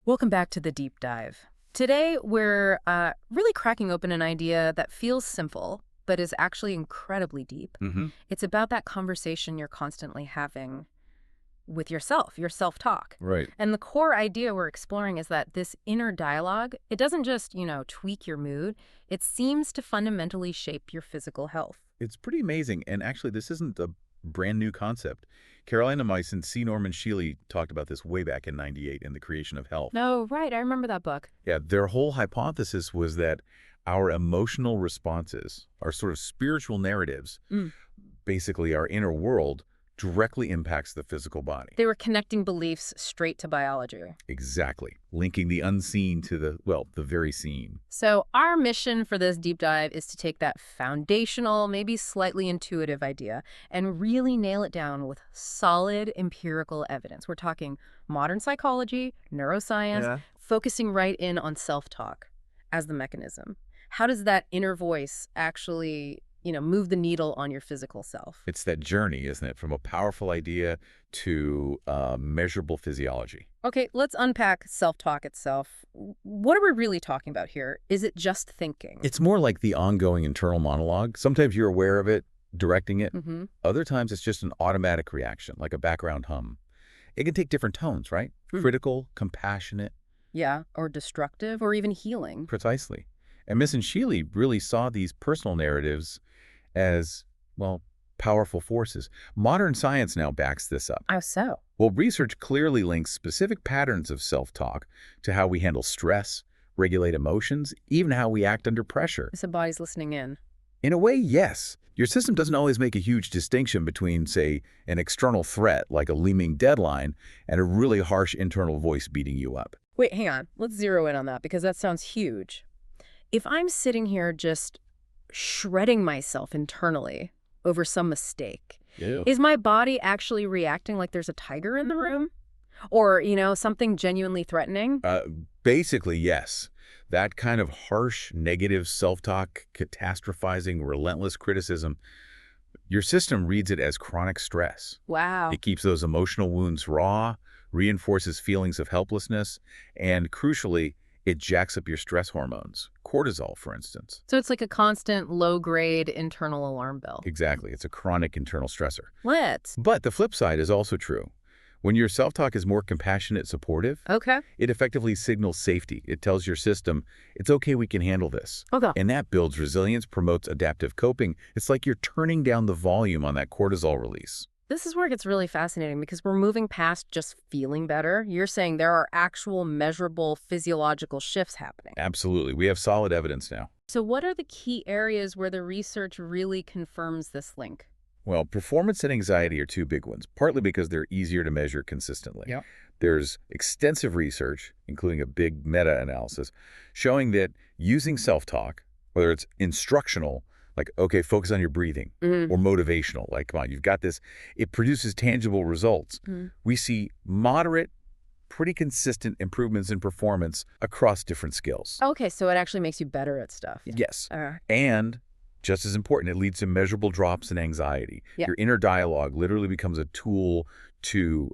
Welcome back to the deep dive. Today, we're really cracking open an idea that feels simple, but is actually incredibly deep. Hmm. It's about that conversation you're constantly having with yourself, your self-talk. Right. And the core idea we're exploring is that this inner dialogue, it doesn't just, tweak your mood. It seems to fundamentally shape your physical health. It's pretty amazing. And actually, this isn't a brand new concept. Caroline Myss and C. Shealy talked about this way back in '98 in The Creation of Health. No, right. I remember that book. Yeah, their whole hypothesis was that our emotional responses, our sort of spiritual narratives, Mm. basically our inner world, directly impacts the physical body. They were connecting beliefs straight to biology. Exactly. Linking the unseen to the very seen. So our mission for this deep dive is to take that foundational, maybe slightly intuitive idea and really nail it down with solid empirical evidence. We're talking modern psychology, neuroscience, Yeah. focusing right in on self-talk as the mechanism. How does that inner voice actually, move the needle on your physical self? It's that journey, isn't it? From a powerful idea to measurable physiology. Okay, let's unpack self-talk itself. What are we really talking about here? Is it just thinking? It's more like the ongoing internal monologue. Sometimes you're aware of it, directing it. Mm-hmm. Other times it's just an automatic reaction, like a background hum. It can take different tones, right? Hmm. Critical, compassionate, Yeah, or destructive, or even healing. precisely. And Miss and Shealy really saw these personal narratives as, well, powerful forces. Modern science now backs this up. How so? Well, research clearly links specific patterns of self-talk to how we handle stress, regulate emotions, even how we act under pressure. The body's listening in. In a way, yes. Your system doesn't always make a huge distinction between, say, an external threat like a looming deadline and a really harsh internal voice beating you up. Wait, hang on. Let's zero in on that because that sounds huge. If I'm sitting here just shredding myself internally over some mistake, Yeah. is my body actually reacting like there's a tiger in the room? Or, something genuinely threatening? Basically, yes. That kind of harsh, negative self-talk, catastrophizing, relentless criticism, your system reads it as chronic stress. Wow. It keeps those emotional wounds raw, reinforces feelings of helplessness, and crucially, it jacks up your stress hormones, cortisol, for instance. So it's like a constant low-grade internal alarm bell. Exactly. It's a chronic internal stressor. Let's. But the flip side is also true. When your self-talk is more compassionate, supportive, Okay. it effectively signals safety. It tells your system, it's okay, we can handle this. Okay. And that builds resilience, promotes adaptive coping. It's like you're turning down the volume on that cortisol release. This is where it gets really fascinating because we're moving past just feeling better. You're saying there are actual measurable physiological shifts happening. Absolutely. We have solid evidence now. So what are the key areas where the research really confirms this link? Well, performance and anxiety are two big ones, partly because they're easier to measure consistently. Yep. There's extensive research, including a big meta-analysis, showing that using self-talk, whether it's instructional, like, okay, focus on your breathing, Mm. or motivational, like, come on, you've got this, it produces tangible results. Mm. We see moderate, pretty consistent improvements in performance across different skills. Okay, so it actually makes you better at stuff. Yes. Uh, And just as important, it leads to measurable drops in anxiety. Yeah. Your inner dialogue literally becomes a tool to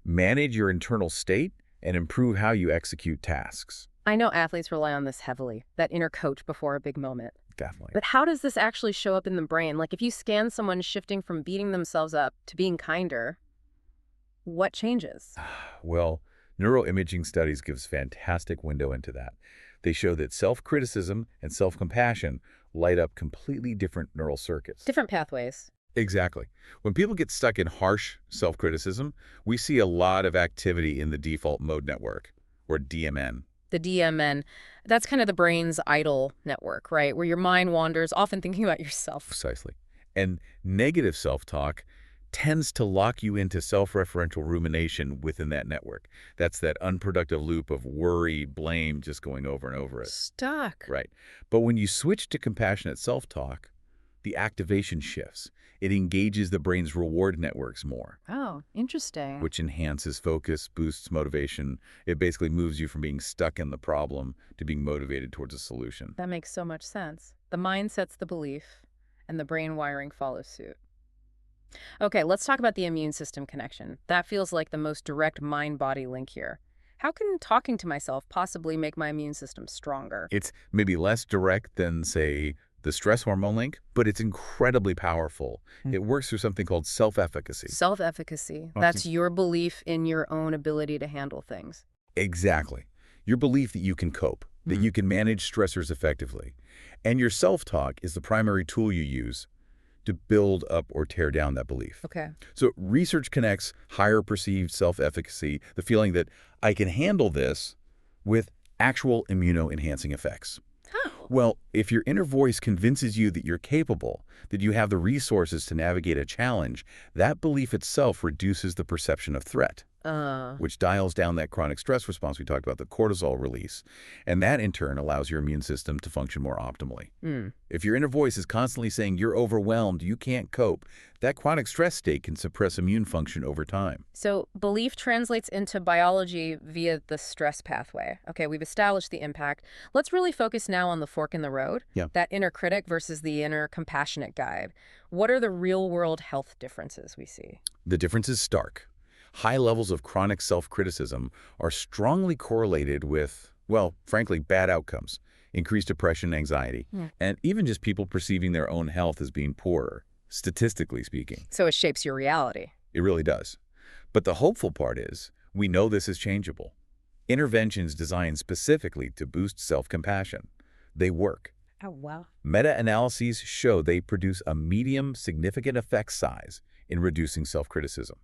manage your internal state and improve how you execute tasks. I know athletes rely on this heavily, that inner coach before a big moment. Definitely. But how does this actually show up in the brain? Like if you scan someone shifting from beating themselves up to being kinder, what changes? Well, neuroimaging studies gives fantastic window into that. They show that self-criticism and self-compassion light up completely different neural circuits. Different pathways. Exactly. When people get stuck in harsh self-criticism, we see a lot of activity in the default mode network, or DMN. The DMN, that's kind of the brain's idle network, right? Where your mind wanders, often thinking about yourself. Precisely. And negative self-talk tends to lock you into self-referential rumination within that network. That's that unproductive loop of worry, blame, just going over and over it. Stuck. Right. But when you switch to compassionate self-talk, the activation shifts. It engages the brain's reward networks more, Oh, interesting. which enhances focus, boosts motivation. It basically moves you from being stuck in the problem to being motivated towards a solution. That makes so much sense. The mind sets the belief, and the brain wiring follows suit. Okay, let's talk about the immune system connection. That feels like the most direct mind-body link here. How can talking to myself possibly make my immune system stronger? It's maybe less direct than, say, the stress hormone link, but it's incredibly powerful. It works through something called self-efficacy. Self-efficacy. Okay. That's your belief in your own ability to handle things. Exactly. Your belief that you can cope, that you can manage stressors effectively. And your self-talk is the primary tool you use to build up or tear down that belief. Okay. So research connects higher perceived self-efficacy, the feeling that I can handle this, with actual immuno-enhancing effects. Oh. Well, if your inner voice convinces you that you're capable, that you have the resources to navigate a challenge, that belief itself reduces the perception of threat, which dials down that chronic stress response we talked about, the cortisol release. And that, in turn, allows your immune system to function more optimally. If your inner voice is constantly saying you're overwhelmed, you can't cope, that chronic stress state can suppress immune function over time. So belief translates into biology via the stress pathway. Okay, we've established the impact. Let's really focus now on the fork in the road, Yeah. that inner critic versus the inner compassionate guide. What are the real-world health differences we see? The difference is stark. High levels of chronic self-criticism are strongly correlated with, well, frankly, bad outcomes, increased depression, anxiety, and even just people perceiving their own health as being poorer, statistically speaking. So it shapes your reality. It really does. But the hopeful part is, we know this is changeable. Interventions designed specifically to boost self-compassion. They work. Oh, wow. Meta-analyses show they produce a medium significant effect size in reducing self-criticism.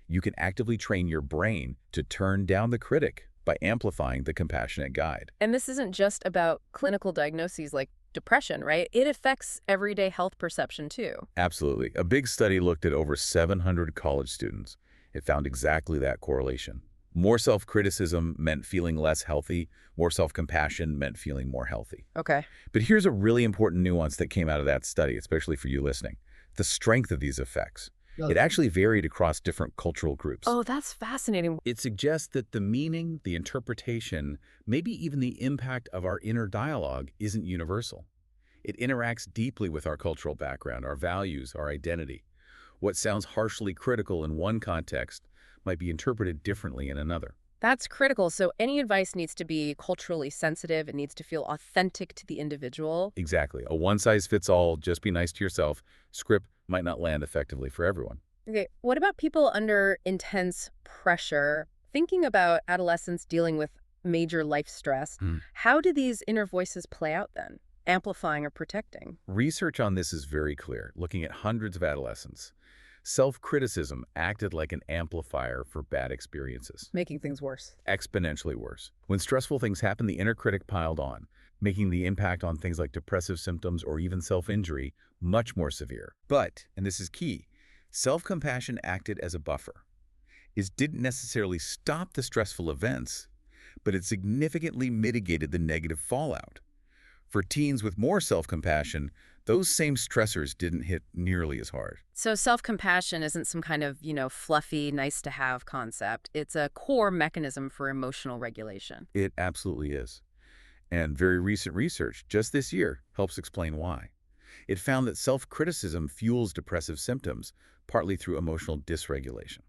You can actively train your brain to turn down the critic by amplifying the compassionate guide. And this isn't just about clinical diagnoses like depression, right? It affects everyday health perception too. Absolutely. A big study looked at over 700 college students. It found exactly that correlation. More self-criticism meant feeling less healthy. More self-compassion meant feeling more healthy. Okay. But here's a really important nuance that came out of that study, especially for you listening. The strength of these effects. It actually varied across different cultural groups. Oh, that's fascinating. It suggests that the meaning, the interpretation, maybe even the impact of our inner dialogue isn't universal. It interacts deeply with our cultural background, our values, our identity. What sounds harshly critical in one context might be interpreted differently in another. That's critical. So any advice needs to be culturally sensitive. It needs to feel authentic to the individual. Exactly. A one-size-fits-all, just be nice to yourself script might not land effectively for everyone. Okay, what about people under intense pressure? Thinking about adolescents dealing with major life stress, how do these inner voices play out then? Amplifying or protecting? Research on this is very clear, looking at hundreds of adolescents. Self-criticism acted like an amplifier for bad experiences. Making things worse. Exponentially worse. When stressful things happen, the inner critic piled on, making the impact on things like depressive symptoms or even self-injury much more severe. But, and this is key, self-compassion acted as a buffer. It didn't necessarily stop the stressful events, but it significantly mitigated the negative fallout. For teens with more self-compassion, those same stressors didn't hit nearly as hard. So self-compassion isn't some kind of, fluffy, nice-to-have concept. It's a core mechanism for emotional regulation. It absolutely is. And very recent research, just this year, helps explain why. It found that self-criticism fuels depressive symptoms, partly through emotional dysregulation.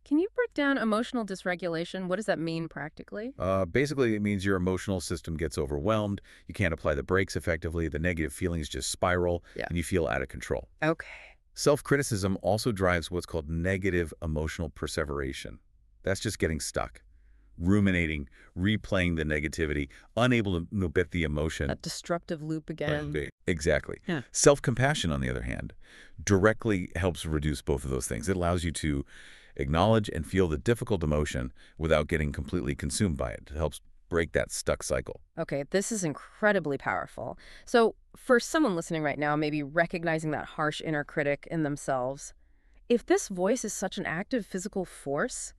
Can you break down emotional dysregulation? What does that mean practically? Basically, it means your emotional system gets overwhelmed, you can't apply the brakes effectively, the negative feelings just spiral, and you feel out of control. Okay. Self-criticism also drives what's called negative emotional perseveration. That's just getting stuck, ruminating, replaying the negativity, unable to nobit the emotion. That destructive loop again. Exactly. Yeah. Self-compassion, on the other hand, directly helps reduce both of those things. It allows you to acknowledge and feel the difficult emotion without getting completely consumed by it. It helps break that stuck cycle. Okay, this is incredibly powerful. So for someone listening right now, maybe recognizing that harsh inner critic in themselves, if this voice is such an active physical force,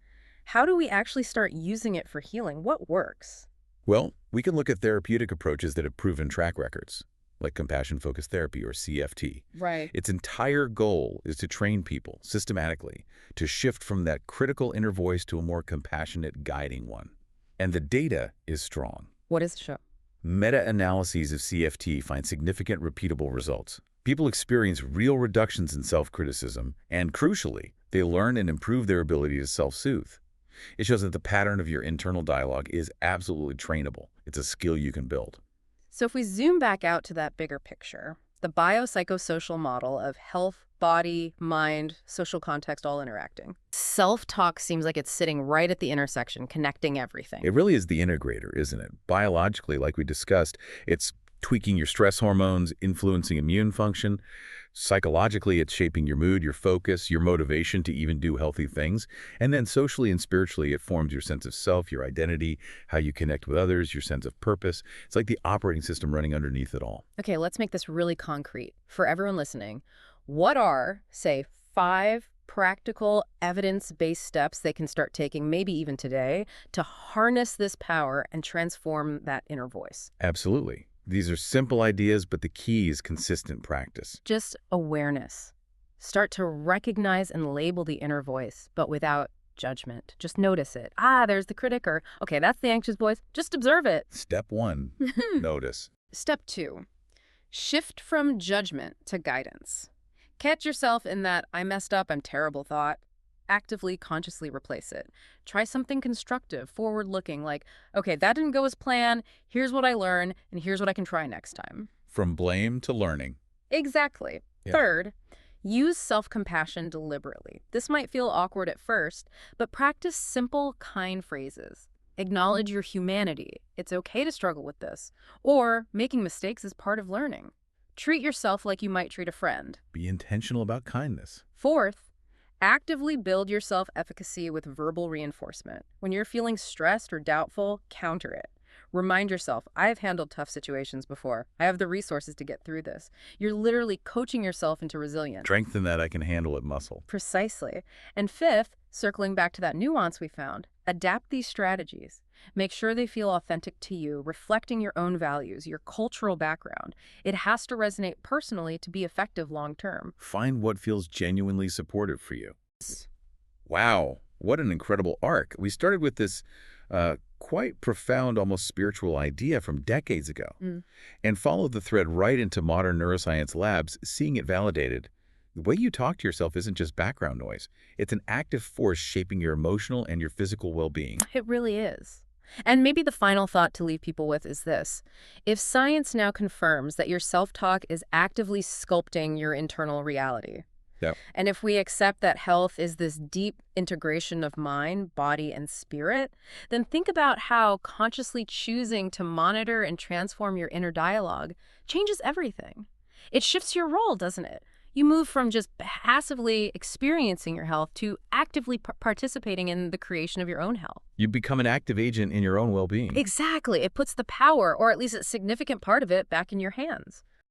how do we actually start using it for healing? What works? Well, we can look at therapeutic approaches that have proven track records, like compassion-focused therapy or CFT. Right. Its entire goal is to train people systematically to shift from that critical inner voice to a more compassionate, guiding one. And the data is strong. What does it show? Meta-analyses of CFT find significant repeatable results. People experience real reductions in self-criticism, and crucially, they learn and improve their ability to self-soothe. It shows that the pattern of your internal dialogue is absolutely trainable. It's a skill you can build. So if we zoom back out to that bigger picture, the biopsychosocial model of health, body, mind, social context all interacting. Self-talk seems like it's sitting right at the intersection, connecting everything. It really is the integrator, isn't it? Biologically, like we discussed, it's tweaking your stress hormones, influencing immune function. Psychologically, it's shaping your mood, your focus, your motivation to even do healthy things. And then socially and spiritually, it forms your sense of self, your identity, how you connect with others, your sense of purpose. It's like the operating system running underneath it all. Okay, let's make this really concrete. For everyone listening, what are, say, 5 practical, evidence-based steps they can start taking, maybe even today, to harness this power and transform that inner voice? Absolutely. These are simple ideas, but the key is consistent practice. Just awareness. Start to recognize and label the inner voice, but without judgment. Just notice it. Ah, there's the critic, or, okay, that's the anxious voice. Just observe it. Step 1, notice. Step 2, shift from judgment to guidance. Catch yourself in that "I messed up, I'm terrible" thought. Actively, consciously replace it. Try something constructive, forward-looking, like, okay, that didn't go as planned, here's what I learned, and here's what I can try next time. From blame to learning. Exactly. Yeah. Third, use self-compassion deliberately. This might feel awkward at first, but practice simple, kind phrases. Acknowledge your humanity. It's okay to struggle with this. Or making mistakes is part of learning. Treat yourself like you might treat a friend. Be intentional about kindness. Fourth, actively build your self-efficacy with verbal reinforcement. When you're feeling stressed or doubtful, counter it. Remind yourself, I've handled tough situations before. I have the resources to get through this. You're literally coaching yourself into resilience. Strengthen that "I can handle it" muscle. Precisely. And fifth, circling back to that nuance we found, adapt these strategies. Make sure they feel authentic to you, reflecting your own values, your cultural background. It has to resonate personally to be effective long-term. Find what feels genuinely supportive for you. Wow, what an incredible arc. We started with this quite profound, almost spiritual idea from decades ago, and followed the thread right into modern neuroscience labs, seeing it validated. The way you talk to yourself isn't just background noise. It's an active force shaping your emotional and your physical well-being. It really is. And maybe the final thought to leave people with is this. If science now confirms that your self-talk is actively sculpting your internal reality, Yep. and if we accept that health is this deep integration of mind, body, and spirit, then think about how consciously choosing to monitor and transform your inner dialogue changes everything. It shifts your role, doesn't it? You move from just passively experiencing your health to actively participating in the creation of your own health. You become an active agent in your own well-being. Exactly. It puts the power, or at least a significant part of it, back in your hands.